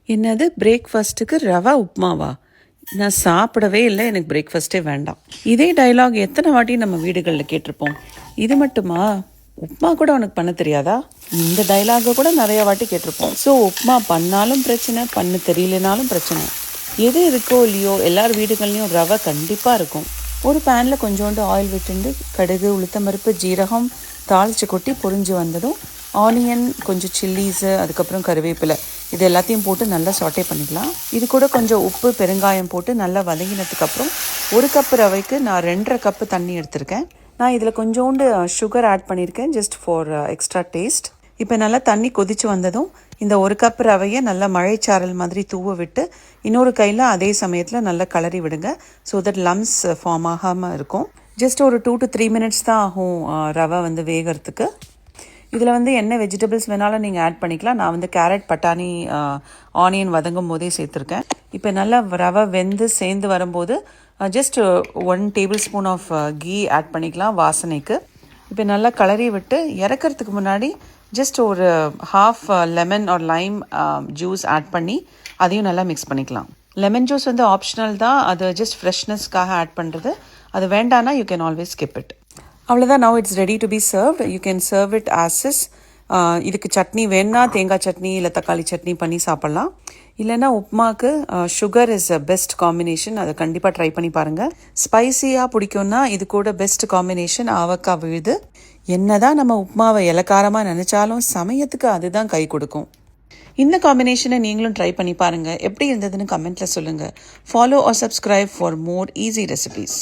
என்னது பிரேக்ஃபாஸ்ட்டுக்கு ரவா உப்புமாவா? நான் சாப்பிடவே இல்லை, எனக்கு பிரேக்ஃபாஸ்ட்டே வேண்டாம். இதே டயலாக் எத்தனை வாட்டி நம்ம வீடுகளில் கேட்டிருப்போம். இது மட்டுமா, உப்புமா கூட உனக்கு பண்ண தெரியாதா? இந்த டைலாகை கூட நிறைய வாட்டி கேட்டிருப்போம். ஸோ உப்புமா பண்ணாலும் பிரச்சனை, பண்ண தெரியலனாலும் பிரச்சனை. எது இருக்கோ இல்லையோ எல்லார் வீடுகள்லையும் ரவை கண்டிப்பாக இருக்கும். ஒரு பேனில் கொஞ்சோண்டு ஆயில் விட்டுண்டு கடுகு, உளுத்தம்பருப்பு, ஜீரகம் தாளித்து கொட்டி பொரிஞ்சு வந்ததும் ஆனியன், கொஞ்சம் சில்லிஸு, அதுக்கப்புறம் கருவேப்பிலை இது எல்லாத்தையும் போட்டு நல்லா சாட்டே பண்ணிக்கலாம். இது கூட கொஞ்சம் உப்பு, பெருங்காயம் போட்டு நல்லா வதங்கினதுக்கப்புறம் 1 கப் ரவைக்கு நான் 2.5 கப்பு தண்ணி எடுத்திருக்கேன். நான் இதில் கொஞ்சோண்டு சுகர் ஆட் பண்ணியிருக்கேன், ஜஸ்ட் ஃபார் எக்ஸ்ட்ரா டேஸ்ட். இப்போ நல்லா தண்ணி கொதித்து வந்ததும் இந்த 1 கப் ரவையை நல்லா மழைச்சாரல் மாதிரி தூவ விட்டு இன்னொரு கையில் அதே சமயத்தில் நல்லா கலரி விடுங்க. ஸோ தட் லம்ஸ் ஃபார்ம் ஆகாமல் இருக்கும். ஜஸ்ட் ஒரு 2 to 3 மினிட்ஸ் தான் ஆகும் ரவை வேகிறதுக்கு. இதில் என்ன வெஜிடபிள்ஸ் வேணாலும் நீங்கள் ஆட் பண்ணிக்கலாம். நான் கேரட், பட்டாணி, ஆனியன் வதங்கும் போதே சேர்த்துருக்கேன். இப்போ நல்லா ரவை வெந்து சேர்ந்து வரும்போது just 1 tablespoon of ghee add பண்ணிக்கலாம் வாசனைக்கு. இப்போ நல்லா கலரி விட்டு இறக்கிறதுக்கு முன்னாடி ஜஸ்ட் ஒரு half lemon or lime juice add பண்ணி அதையும் நல்லா மிக்ஸ் பண்ணிக்கலாம். லெமன் ஜூஸ் ஆப்ஷனல் தான், அது ஜஸ்ட் ஃப்ரெஷ்னஸ்க்காக ஆட் பண்ணுறது. அது வேண்டானா you can always skip it. அவ்வளோதான். Now it's ready to be served. You can serve it as is. இதுக்கு சட்னி வேணா தேங்காய் சட்னி இல்லை தக்காளி சட்னி பண்ணி சாப்பிட்லாம். இல்லைன்னா உப்புமாக்கு sugar is a best combination. அதை கண்டிப்பாக ட்ரை பண்ணி பாருங்கள். ஸ்பைசியாக பிடிக்கும்னா இது கூட பெஸ்ட் காம்பினேஷன் ஆவக்காய் விழுது. என்னதான் நம்ம உப்புமாவை இலக்காரமாக நினச்சாலும் சமயத்துக்கு அதுதான் கை கொடுக்கும். இந்த காம்பினேஷனை நீங்களும் ட்ரை பண்ணி பாருங்கள். எப்படி இருந்ததுன்னு கமெண்ட்டில் சொல்லுங்கள். Follow or subscribe for more easy recipes.